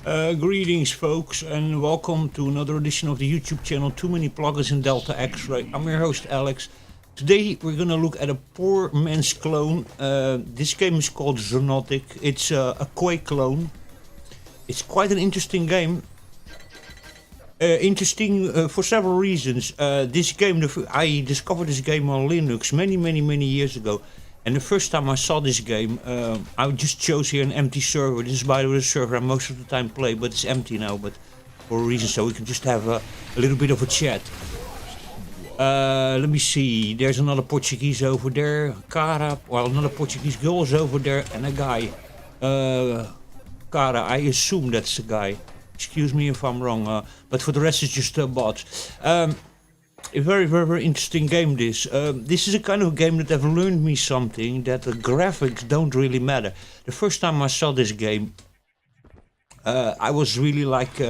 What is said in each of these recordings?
Greetings folks and welcome to another edition of the YouTube channel Too Many Plugins in Delta X-Ray. I'm your host Alex. Today we're gonna look at a poor man's clone. This game is called Xonotic. It's a Quake clone. It's quite an interesting game. Interesting for several reasons. This game, I discovered this game on Linux many years ago. And the first time I saw this game, I just chose here an empty server. This is by the way the server I most of the time play, but it's empty now, but for a reason, so we can just have a little bit of a chat. Let me see, there's another Portuguese over there, Cara, well another Portuguese girl is over there, and a guy. Cara, I assume that's the guy. Excuse me if I'm wrong, but for the rest it's just bots. A very interesting game this. This is a kind of game that have learned me something, that the graphics don't really matter. The first time I saw this game, I was really like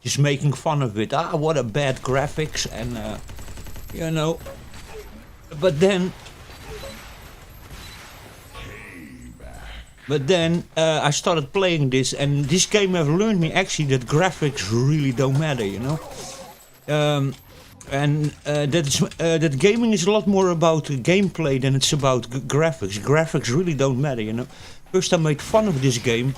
just making fun of it. Ah, what a bad graphics, and you know. But then I started playing this, and this game have learned me actually that graphics really don't matter, you know. That gaming is a lot more about gameplay than it's about graphics. Graphics really don't matter, you know. First I made fun of this game.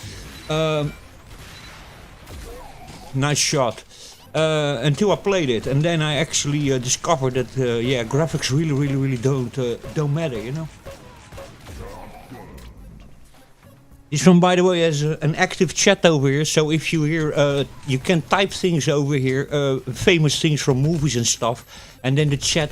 Nice shot. Until I played it, and then I actually discovered that yeah, graphics really don't matter, you know. This one, by the way, has an active chat over here, so if you hear, you can type things over here, famous things from movies and stuff, and then the chat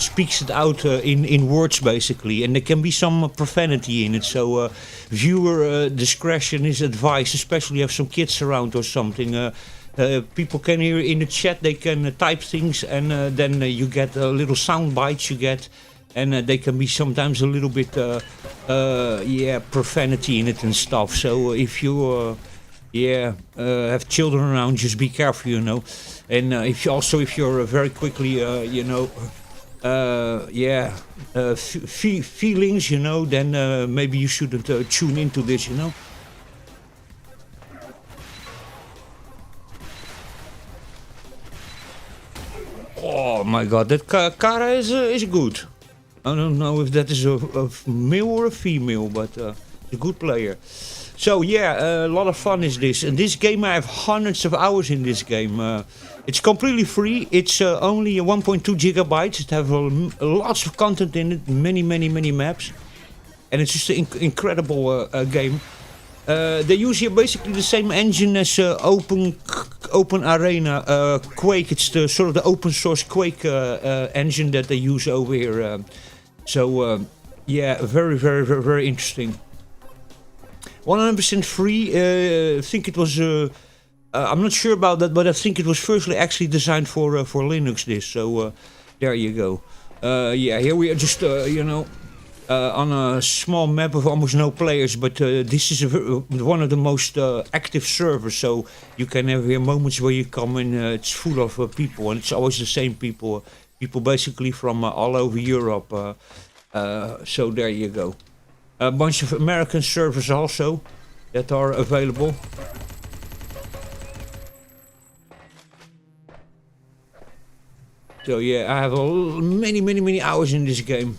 speaks it out in words, basically, and there can be some profanity in it, so viewer discretion is advised, especially if some kids around or something. People can hear in the chat, they can type things, and then you get little sound bites you get. And they can be sometimes a little bit, yeah, profanity in it and stuff. So if you, yeah, have children around, just be careful, you know. And if you're very quickly, you know, yeah, feelings, you know, then maybe you shouldn't tune into this, you know. Oh my God, that Cara is good. I don't know if that is a male or a female, but a good player. So yeah, a lot of fun is this. And this game, I have hundreds of hours in this game. It's completely free. It's only 1.2 gigabytes. It has lots of content in it, many maps. And it's just an incredible game. They use here basically the same engine as Open Arena Quake. It's the sort of the open source Quake engine that they use over here. So yeah, very interesting. 100% free. I think it was. I'm not sure about that, but I think it was firstly actually designed for Linux. This. So there you go. Yeah, here we are just you know. On a small map of almost no players, but this is one of the most active servers, so you can have here moments where you come in, it's full of people, and it's always the same people, basically from all over Europe, so there you go. A bunch of American servers also that are available. So yeah, I have many hours in this game.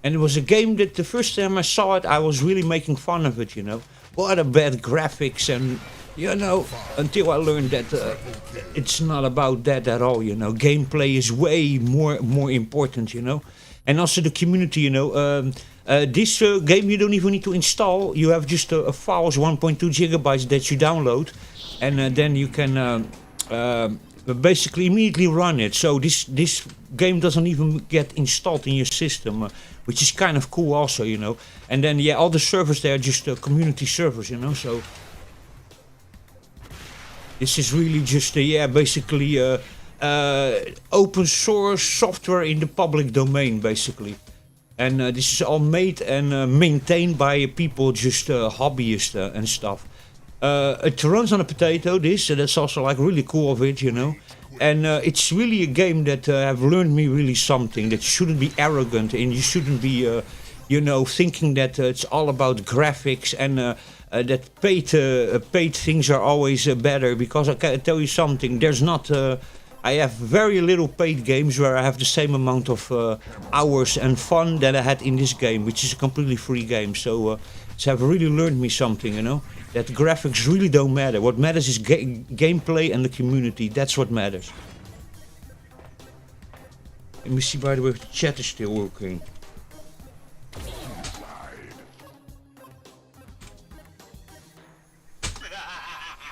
And it was a game that the first time I saw it, I was really making fun of it, you know. What a bad graphics, and, you know, until I learned that it's not about that at all, you know. Gameplay is way more important, you know. And also the community, you know. This game you don't even need to install. You have just files, 1.2 gigabytes that you download. And then you can basically immediately run it. So this game doesn't even get installed in your system, which is kind of cool also, you know. And then yeah, all the servers there are just community servers, you know. So this is really just yeah, basically open source software in the public domain, basically. And this is all made and maintained by people, just hobbyists and stuff. It runs on a potato, this, so that's also like really cool of it, you know. And it's really a game that have learned me really something, that you shouldn't be arrogant and you shouldn't be, you know, thinking that it's all about graphics. And that paid things are always better, because I can tell you something. There's not. I have very little paid games where I have the same amount of hours and fun that I had in this game, which is a completely free game. So have really learned me something, you know, that graphics really don't matter. What matters is gameplay and the community. That's what matters. Let me see, by the way, if the chat is still working.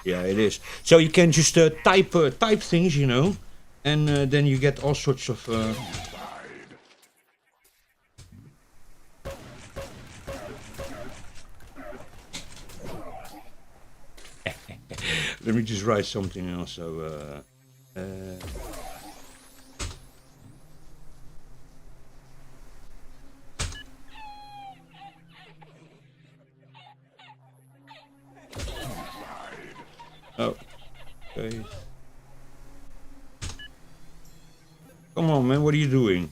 Yeah, it is. So you can just type things, you know, and then you get all sorts of. Let me just write something else. So. Oh, okay. Come on, man, what are you doing?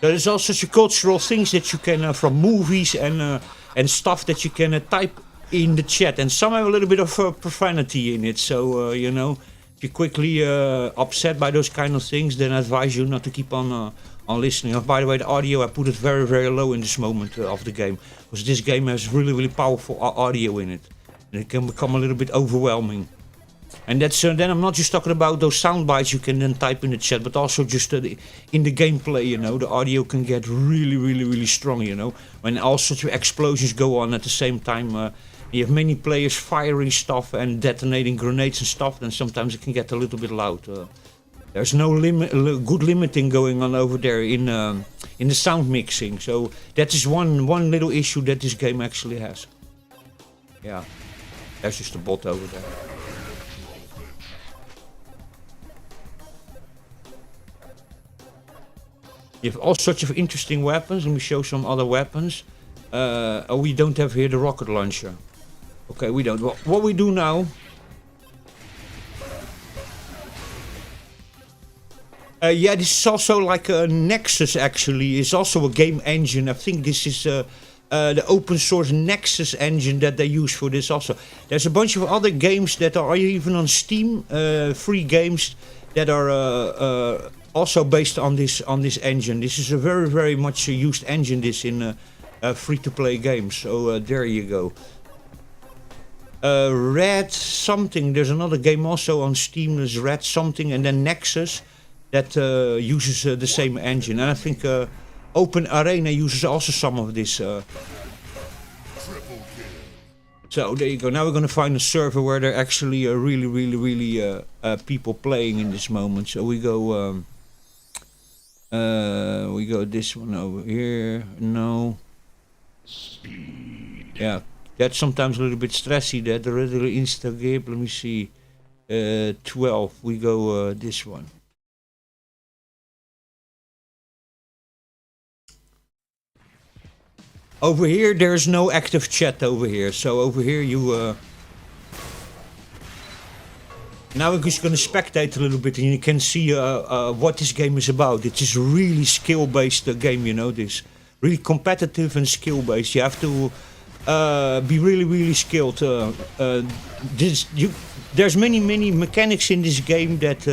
There's all such cultural things that you can, from movies and stuff that you can type in the chat, and some have a little bit of profanity in it, so you know. If you're quickly upset by those kind of things, then I advise you not to keep on listening. Oh, by the way, the audio, I put it very, very low in this moment of the game, because this game has really, really powerful audio in it, and it can become a little bit overwhelming. And that's then I'm not just talking about those sound bites you can then type in the chat, but also just in the gameplay, you know, the audio can get really, really, really strong, you know, when all sorts of explosions go on at the same time. You have many players firing stuff and detonating grenades and stuff, then sometimes it can get a little bit loud. There's no good limiting going on over there in the sound mixing, so that is one little issue that this game actually has. Yeah, there's just a bot over there. You have all sorts of interesting weapons. Let me show some other weapons. Oh, we don't have here the rocket launcher. Okay, we don't. Well, what we do now... yeah, this is also like a Nexus, actually. It's also a game engine. I think this is the open source Nexus engine that they use for this also. There's a bunch of other games that are even on Steam, free games that are also based on this engine. This is a very, very much used engine, this in free-to-play games. So there you go. Red something. There's another game also on Steam. There's Red something, and then Nexus that uses the same engine. And I think Open Arena uses also some of this. So there you go. Now we're going to find a server where there actually are really, really, really people playing in this moment. So we go this one over here. No. Speed. Yeah. That's sometimes a little bit stressy, that the regular Insta game. Let me see. 12. We go this one. Over here, there's no active chat over here. So over here, you... Now we're just going to spectate a little bit, and you can see what this game is about. It's just really skill-based game, you know, this. Really competitive and skill-based. You have to... be really, really skilled. There's many mechanics in this game that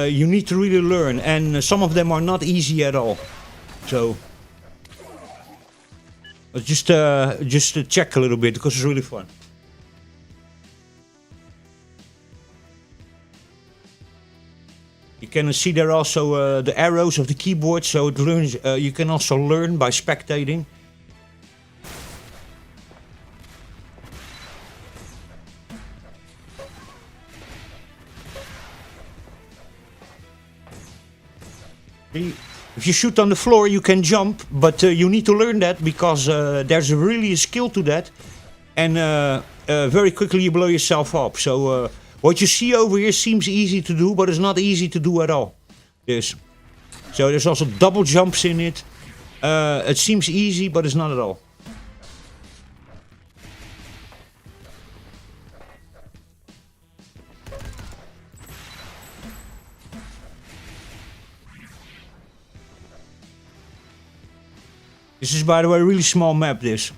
you need to really learn, and some of them are not easy at all. So just check a little bit, because it's really fun. You can see there also the arrows of the keyboard, so it learns. You can also learn by spectating. If you shoot on the floor, you can jump, but you need to learn that, because there's really a skill to that, and very quickly you blow yourself up. So what you see over here seems easy to do, but it's not easy to do at all. Yes. So there's also double jumps in it. It seems easy, but it's not at all. This is, by the way, a really small map, this.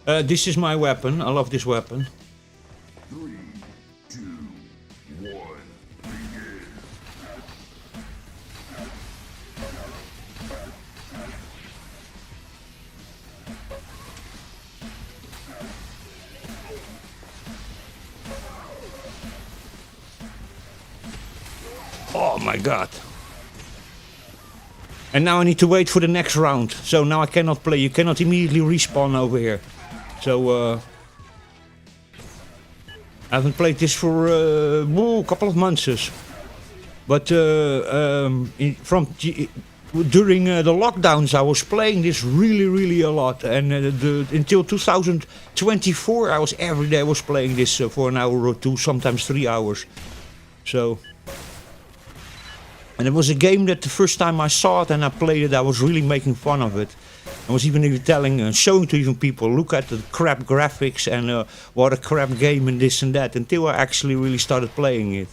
This is my weapon. I love this weapon. 3, 2, 1, begin. Oh my god. And now I need to wait for the next round. So now I cannot play. You cannot immediately respawn over here. So I haven't played this for a couple of months. But during the lockdowns I was playing this really a lot. And until 2024 I was every day was playing this for an hour or two, sometimes 3 hours. So... And it was a game that the first time I saw it and I played it, I was really making fun of it. I was even showing to even people, look at the crap graphics and what a crap game and this and that, until I actually really started playing it.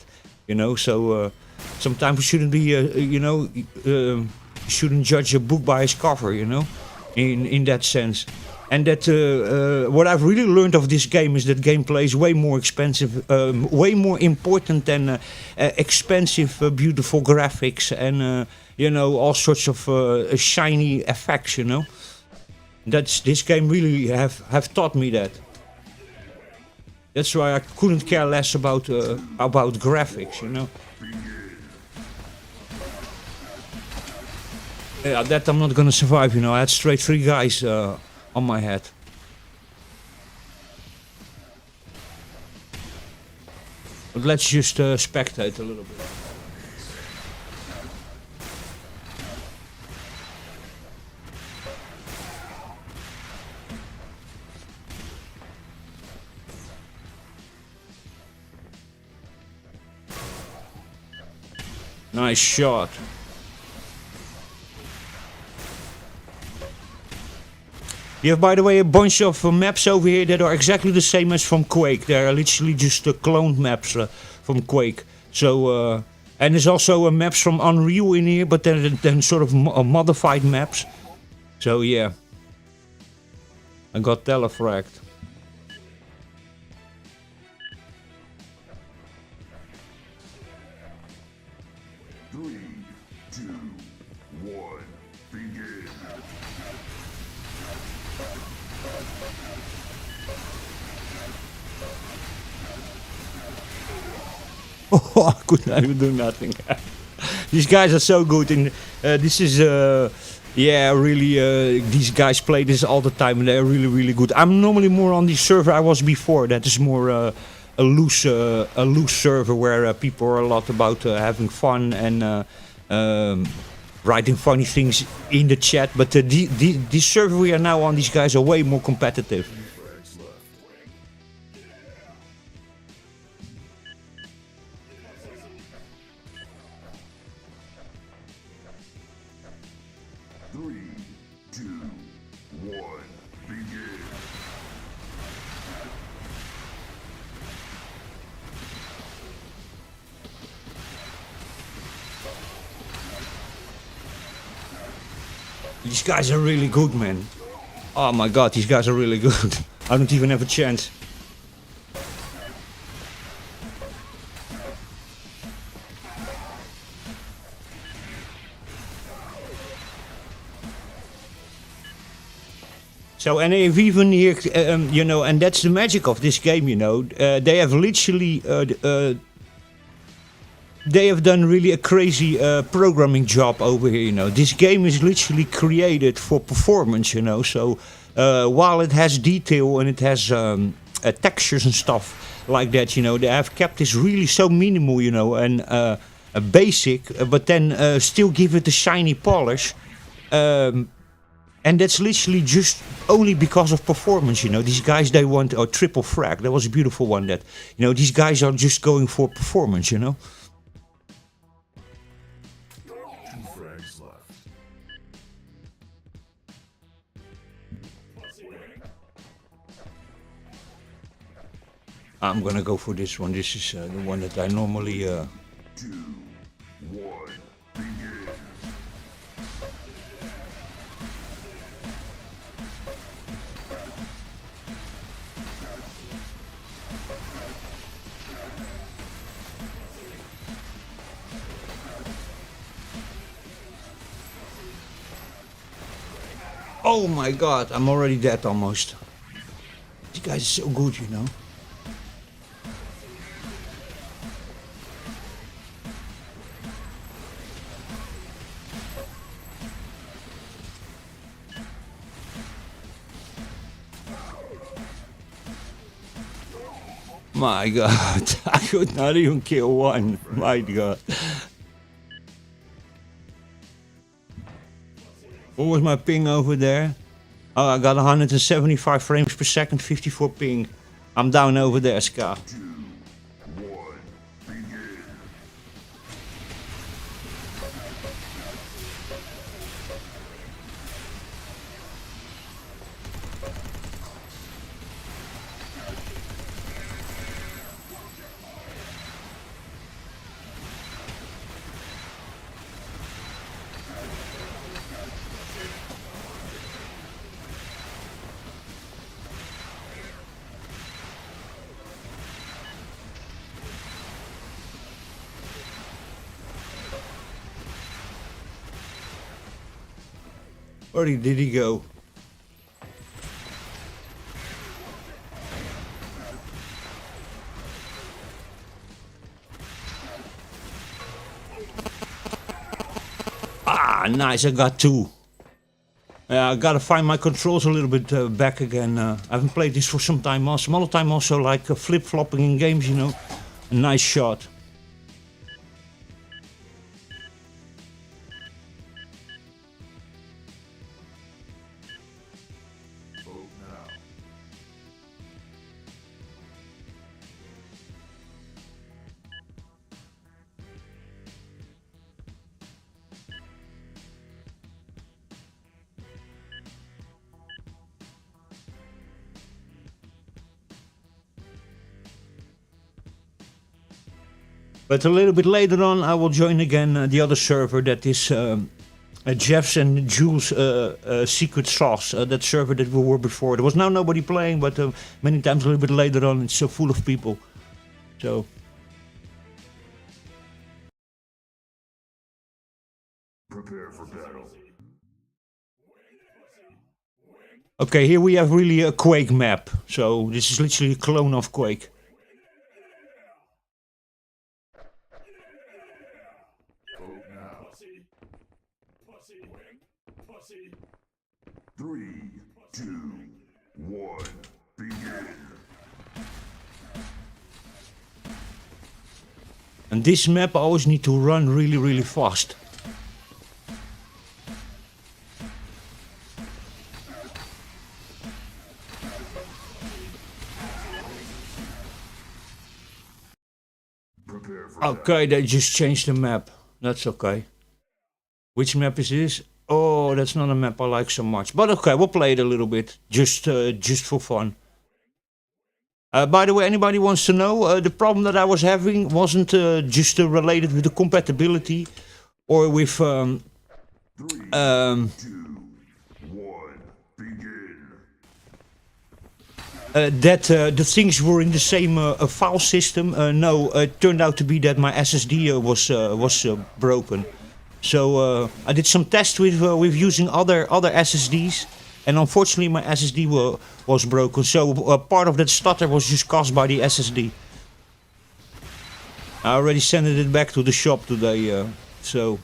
You know, so sometimes you shouldn't be, you shouldn't judge a book by its cover, you know, in that sense. And that what I've really learned of this game is that gameplay is way more expensive, way more important than expensive, beautiful graphics and you know, all sorts of shiny effects. You know, this game really have taught me that. That's why I couldn't care less about graphics. You know. Yeah, that I'm not gonna survive. You know, I had straight 3 guys. On my head. But let's just spectate a little bit. Nice shot. You have, by the way, a bunch of maps over here that are exactly the same as from Quake. They are literally just cloned maps from Quake. So, and there's also maps from Unreal in here, but then sort of modified maps. So yeah, I got telefragged. Oh, I could not even do nothing. These guys are so good, and this is, yeah, really, these guys play this all the time, and they're really good. I'm normally more on the server I was before. That is more a loose server where people are a lot about having fun and writing funny things in the chat. But this server we are now on, these guys are way more competitive. These guys are really good, man. Oh my god, these guys are really good. I don't even have a chance. So, and if even here, you know, and that's the magic of this game, you know, they have literally, they have done really a crazy programming job over here, you know. This game is literally created for performance, you know, so while it has detail and it has textures and stuff like that, you know, they have kept this really so minimal, you know, and basic, but then still give it a shiny polish. And that's literally just only because of performance, you know. These guys, they want a triple frag. That was a beautiful one. That, you know, these guys are just going for performance, you know. 2 frags left. I'm gonna go for this one. This is the one that I normally... 2, 1, begin. Oh my god, I'm already dead almost. These guys are so good, you know. My god, I could not even kill one. My god. What was my ping over there? Oh, I got 175 frames per second, 54 ping. I'm down over there, Ska. 2, 1, begin. Where did he go? Ah, nice, I got two. I gotta find my controls a little bit back again. I haven't played this for some time. Some other time also, like flip-flopping in games, you know. A nice shot. Vote now. But a little bit later on, I will join again the other server that is Jeff's and Jules' Secret Sauce. That server that we were before. There was now nobody playing, but many times a little bit later on, it's so full of people. So. Prepare for battle. Okay, here we have really a Quake map. So this is literally a clone of Quake. Vote now. 3, 2, 1, begin. And this map I always need to run really, really fast. Prepare for Okay, they just changed the map. That's okay. Which map is this? Oh, that's not a map I like so much. But okay, we'll play it a little bit, just for fun. By the way, anybody wants to know, the problem that I was having wasn't just related with the compatibility or with 3, 2, 1, begin. that the things were in the same file system. No, it turned out to be that my SSD was broken. So I did some tests with using other SSDs, and unfortunately my SSD was broken. So part of that stutter was just caused by the SSD. I already sent it back to the shop today. So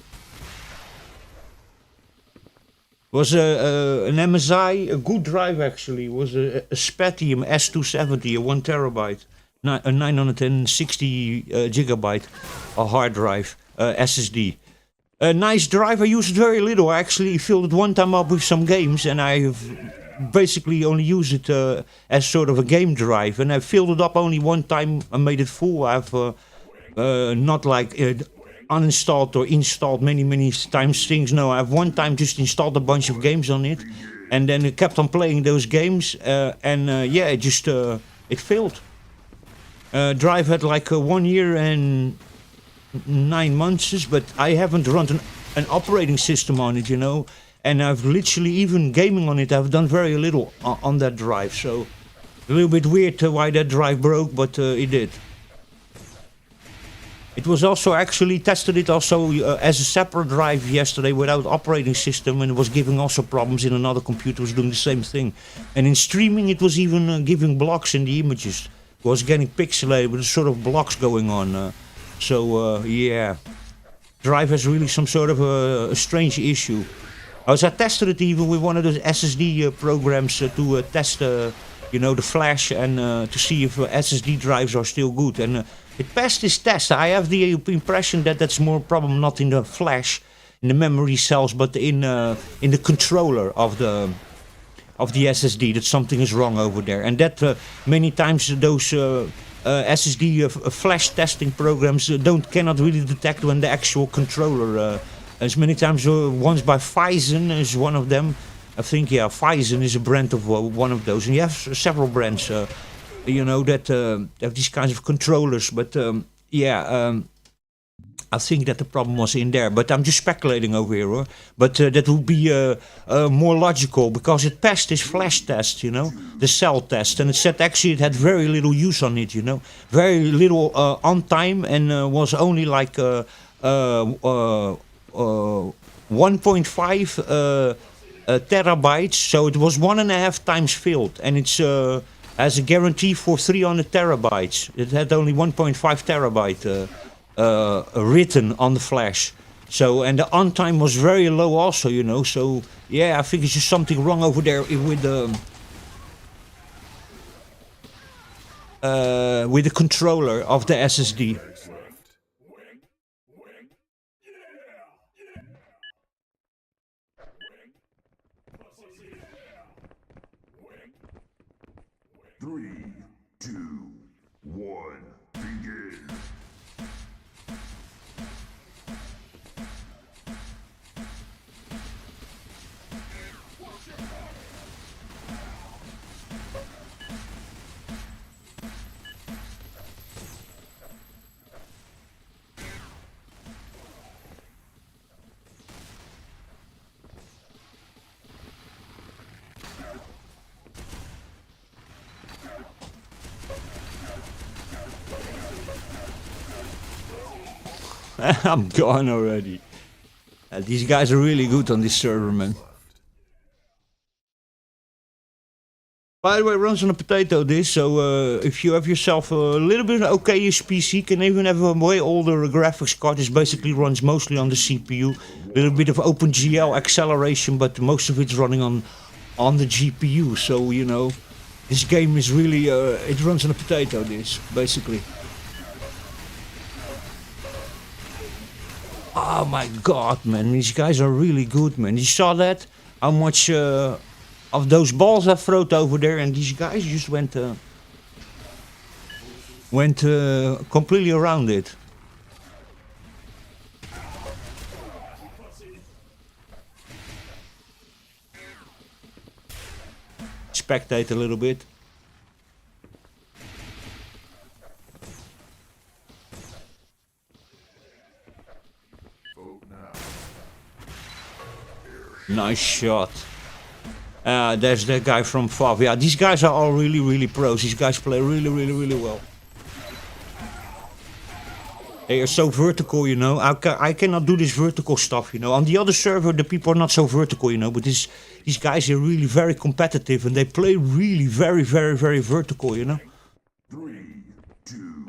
it was an MSI, a good drive actually. It was a Spatium S270, a 1 terabyte, a 960 gigabyte, a hard drive, SSD. A nice drive. I used it very little. I actually filled it one time up with some games, and I basically only used it as sort of a game drive. And I filled it up only one time and made it full. I've not like uninstalled or installed many times things. No, I've one time just installed a bunch of games on it, and then I kept on playing those games. Yeah, it just it failed. Drive had like 1 year and 9 months, but I haven't run an operating system on it, you know. And I've literally, even gaming on it, I've done very little on that drive. So a little bit weird why that drive broke, but it did. It was also actually tested it also as a separate drive yesterday without operating system, and it was giving also problems in another computer was doing the same thing. And in streaming it was even giving blocks in the images. It was getting pixelated with sort of blocks going on. Yeah, drive has really some sort of a strange issue. I tested it even with one of those SSD programs to test you know, the flash and to see if SSD drives are still good. And it passed this test. I have the impression that that's more problem not in the flash, in the memory cells, but in the controller of the SSD. That something is wrong over there. And that many times those SSD flash testing programs cannot really detect when the actual controller. As many times once by Phison is one of them. I think, yeah, Phison is a brand of one of those, and you have several brands, you know, that have these kinds of controllers. But I think that the problem was in there. But I'm just speculating over here, but that would be more logical because it passed this flash test, you know, the cell test, and it said actually it had very little use on it, you know, very little on time, and was only like 1.5. Terabytes, so it was 1.5 times filled, and it's has a guarantee for 300 terabytes. It had only 1.5 terabyte written on the flash. So, and the on time was very low also, you know. So yeah, I think it's just something wrong over there with the controller of the SSD. 3, 2, 1, begin. I'm gone already. These guys are really good on this server, man. By the way, runs on a potato disk, so if you have yourself a little bit okayish PC, can even have a way older graphics card. This basically runs mostly on the CPU. A little bit of OpenGL acceleration, but most of it's running on the GPU. So, you know, this game is really, it runs on a potato disk, basically. Oh my god, man, these guys are really good, man. You saw that? How much of those balls I threw over there, and these guys just went completely around it. Spectate a little bit. Nice shot. There's that guy from FAV. Yeah, these guys are all really, really pros. These guys play really, really, really well. They are so vertical, you know. I cannot do this vertical stuff, you know. On the other server, the people are not so vertical, you know. But these guys are really very competitive, and they play really very, very, very vertical, you know. 3, 2,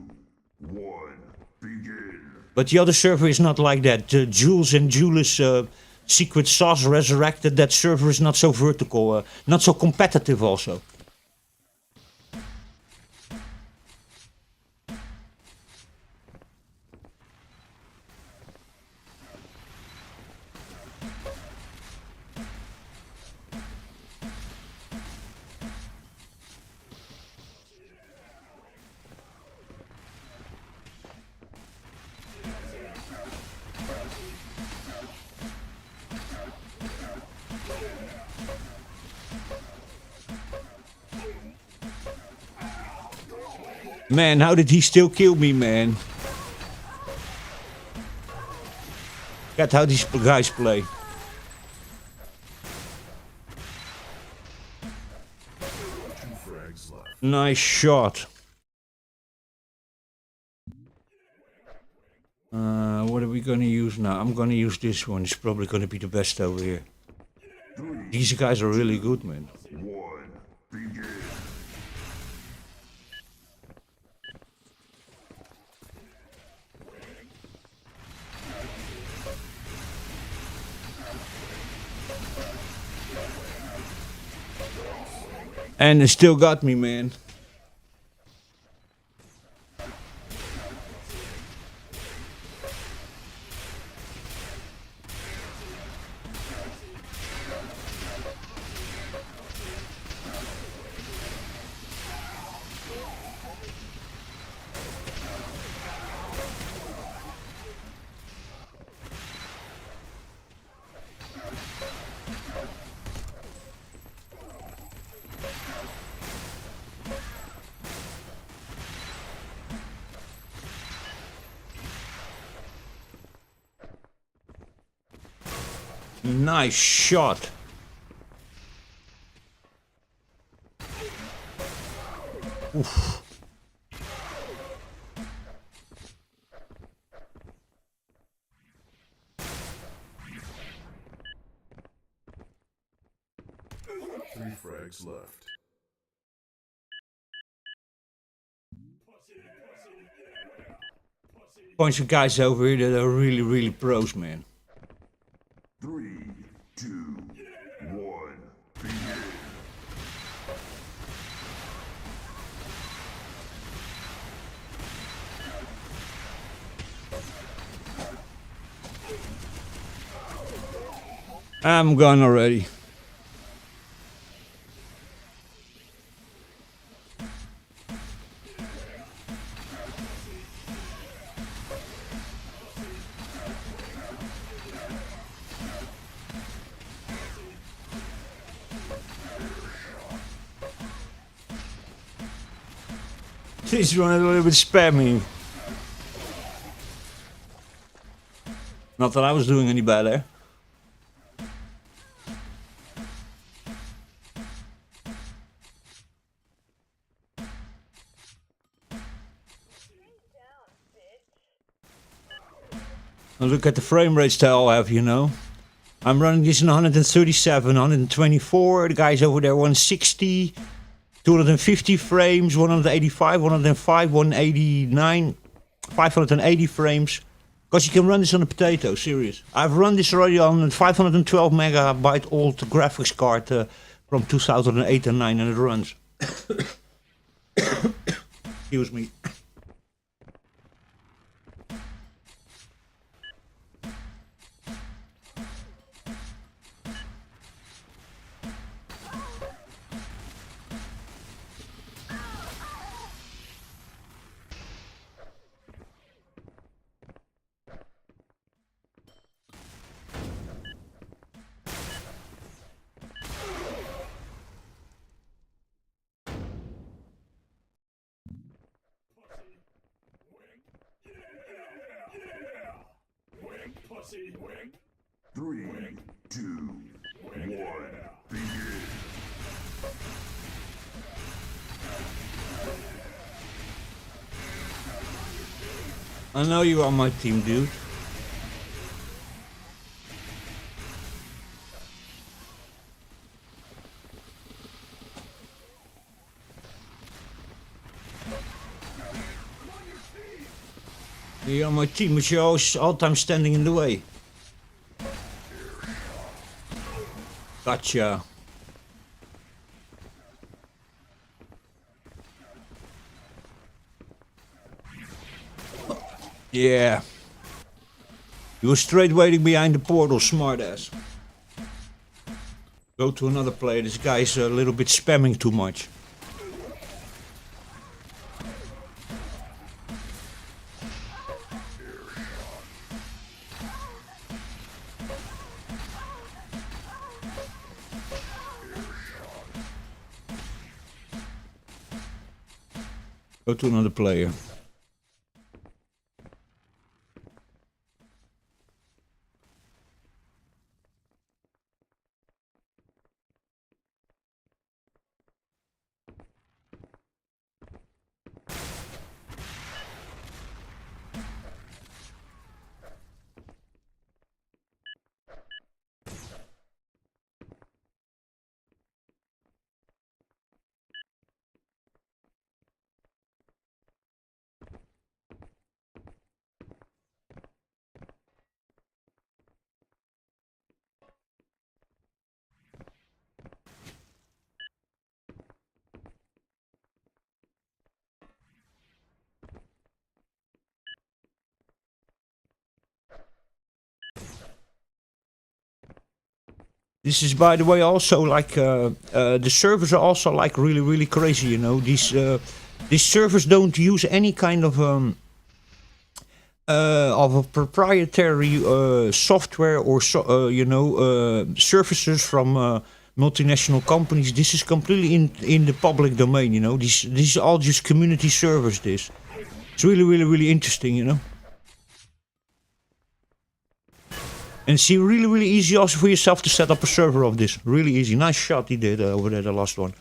1, begin. But the other server is not like that. Jules and Julius Secret Sauce Resurrected, that server is not so vertical, not so competitive also. Man, how did he still kill me, man? That's how these guys play. Nice shot. What are we gonna use now? I'm gonna use this one. It's probably gonna be the best over here. These guys are really good, man. One, begin. And it still got me, man. Nice shot. Oof. Three frags left. Bunch of guys over here that are really, really pros, man. 3, 2, 1, begin. I'm gone already. This one is a little bit spammy. Not that I was doing any better. Now look at the frame rates they all have, you know. I'm running this in 137, 124. The guys over there 160, 250 frames, 185, 105, 189, 580 frames. Because you can run this on a potato, serious. I've run this already on a 512 megabyte old graphics card from 2008 and 9 and it runs. Excuse me. Three, two, one, begin. I know you are my team, dude. You're on my team, but you're always all the time standing in the way. Gotcha. Yeah. You were straight waiting behind the portal, smartass. Go to another player. This guy's a little bit spamming too much. Go to another player. This is, by the way, also like the servers are also like really crazy. You know, these servers don't use any kind of a proprietary software or services from multinational companies. This is completely in the public domain. You know, these are all just community servers. This it's really interesting. You know. And it's really easy also for yourself to set up a server of this. Really easy. Nice shot he did over there, the last one.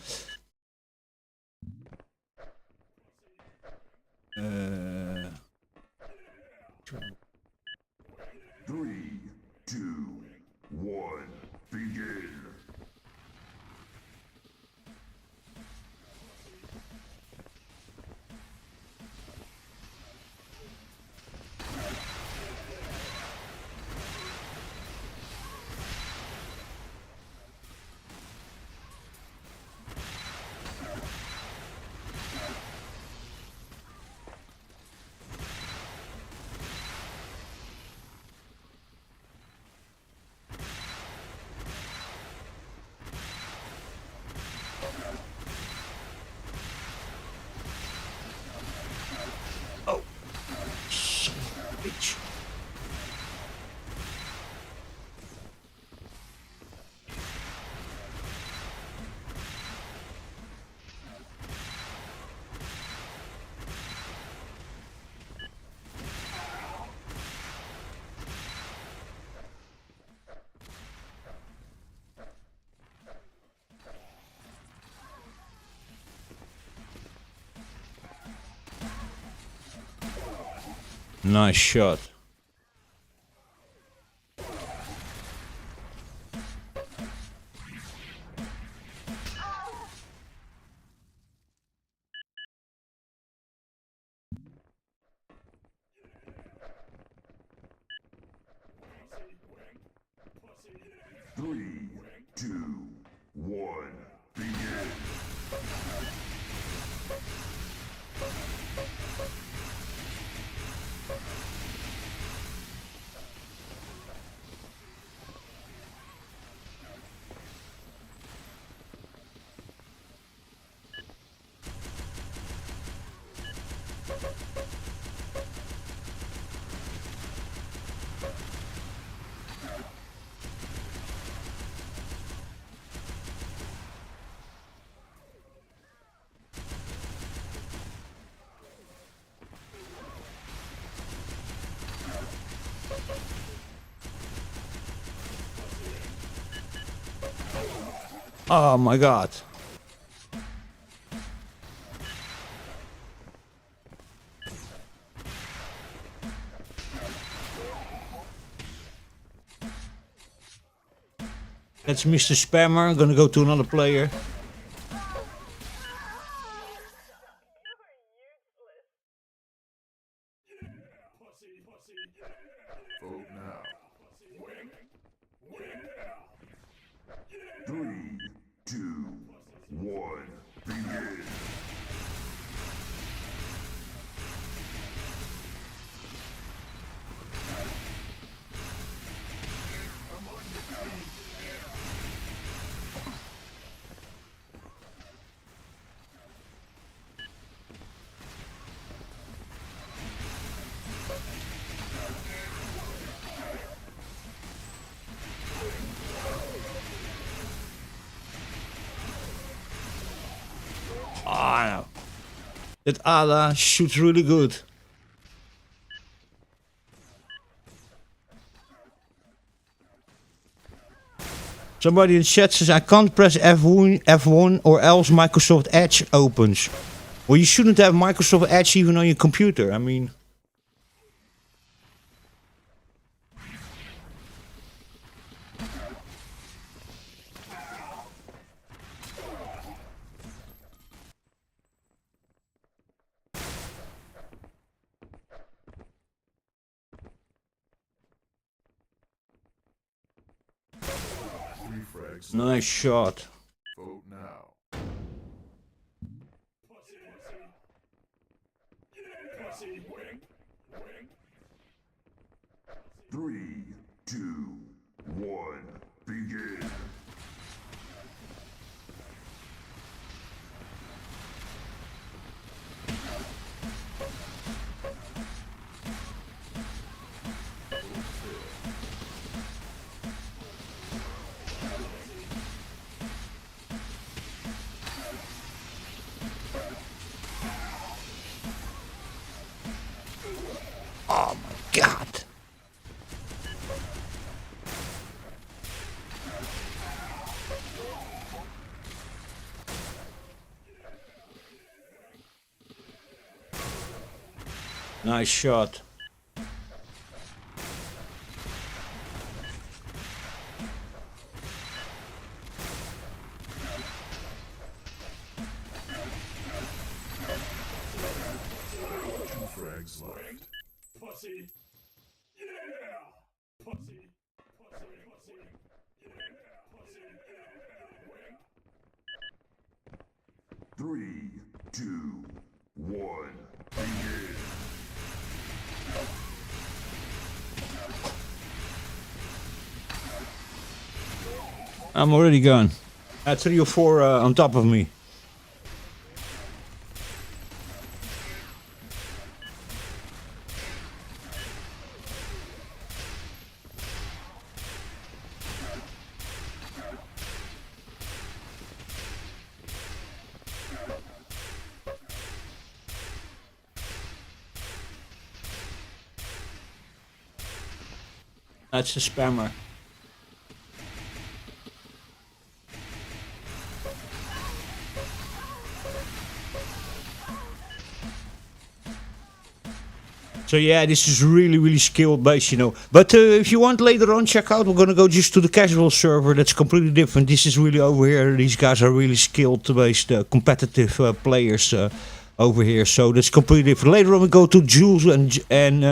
Three, two, one, begin. Bitch. Nice shot. Three, two, one, begin. Oh my god. That's Mr. Spammer. Gonna go to another player. Vote now. Three, two, one, begin. That Ada shoots really good. Somebody in chat says I can't press F1 or else Microsoft Edge opens. Well, you shouldn't have Microsoft Edge even on your computer. I mean... Nice shot. Vote now. Three, two, one, begin. Oh my god. Nice shot. Frags left. Pussy. Yeah. Pussy. Pussy. Pussy. Yeah. Pussy. Three, two, one, begin. I'm already gone. 3 or 4 on top of me. That's a spammer. So yeah, this is really skill based, you know. But if you want later on, check out. We're gonna go just to the casual server. That's completely different. This is really over here. These guys are really skilled based, competitive players over here. So that's completely different. Later on, we go to Jules and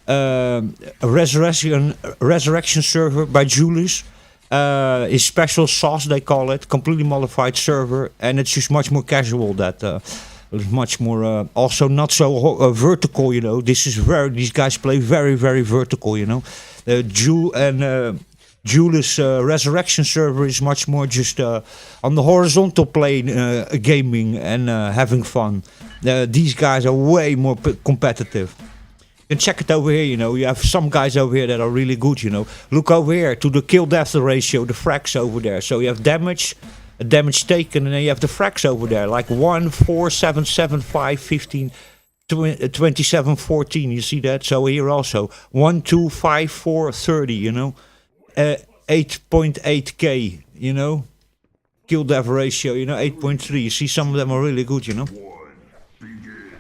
a resurrection server by Julius. His special sauce, they call it, completely modified server, and it's just much more casual. That much more, also not so vertical, you know. These guys play very vertical, you know. Julius resurrection server is much more just on the horizontal plane, gaming and having fun. These guys are way more competitive. You can check it over here, you know. You have some guys over here that are really good, you know. Look over here to the kill death ratio, the frags over there. So you have damage taken, and then you have the frags over there, like 1, 4, 7, 7, 5, 15, 27, 14. You see that? So here also 1, 2, 5, 4, 30. You know, 8.8k. You know, kill death ratio. You know, 8.3. You see, some of them are really good. You know. One, begin.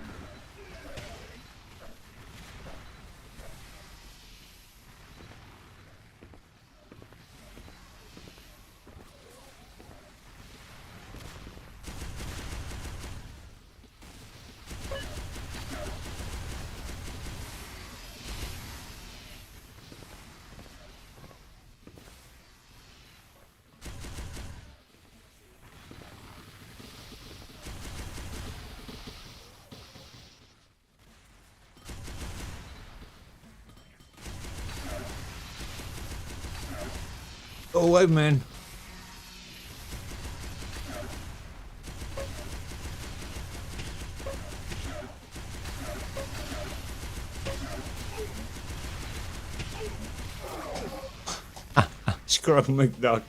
Oh wait, man. Scrub McDuck.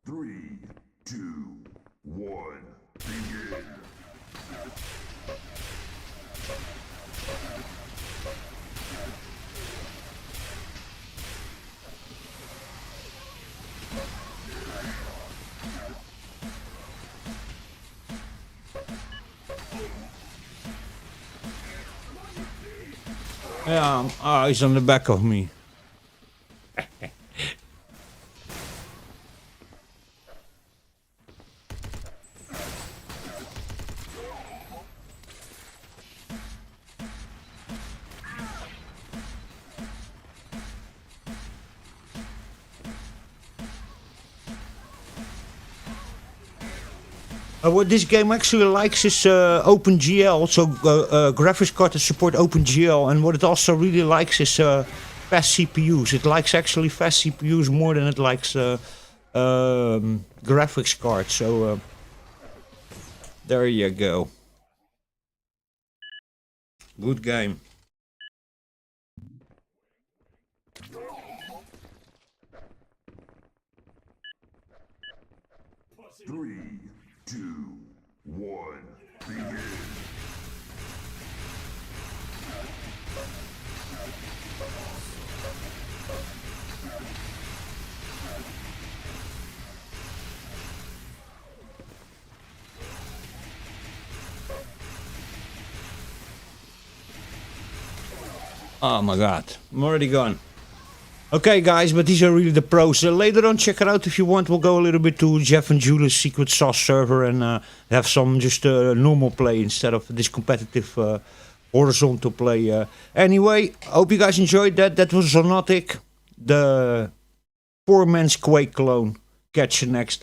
Three, two, one, begin. Yeah, he's on the back of me. What this game actually likes is OpenGL, so graphics cards that support OpenGL, and what it also really likes is fast CPUs. It likes actually fast CPUs more than it likes graphics cards, so there you go. Good game. Three, two, one, begin. Oh my god, I'm already gone. Okay guys, but these are really the pros. Later on, check it out if you want. We'll go a little bit to Jeff and Julie's Secret Sauce server and have some just normal play instead of this competitive horizontal play. Anyway, I hope you guys enjoyed that. That was Xonotic, the poor man's Quake clone. Catch you next time.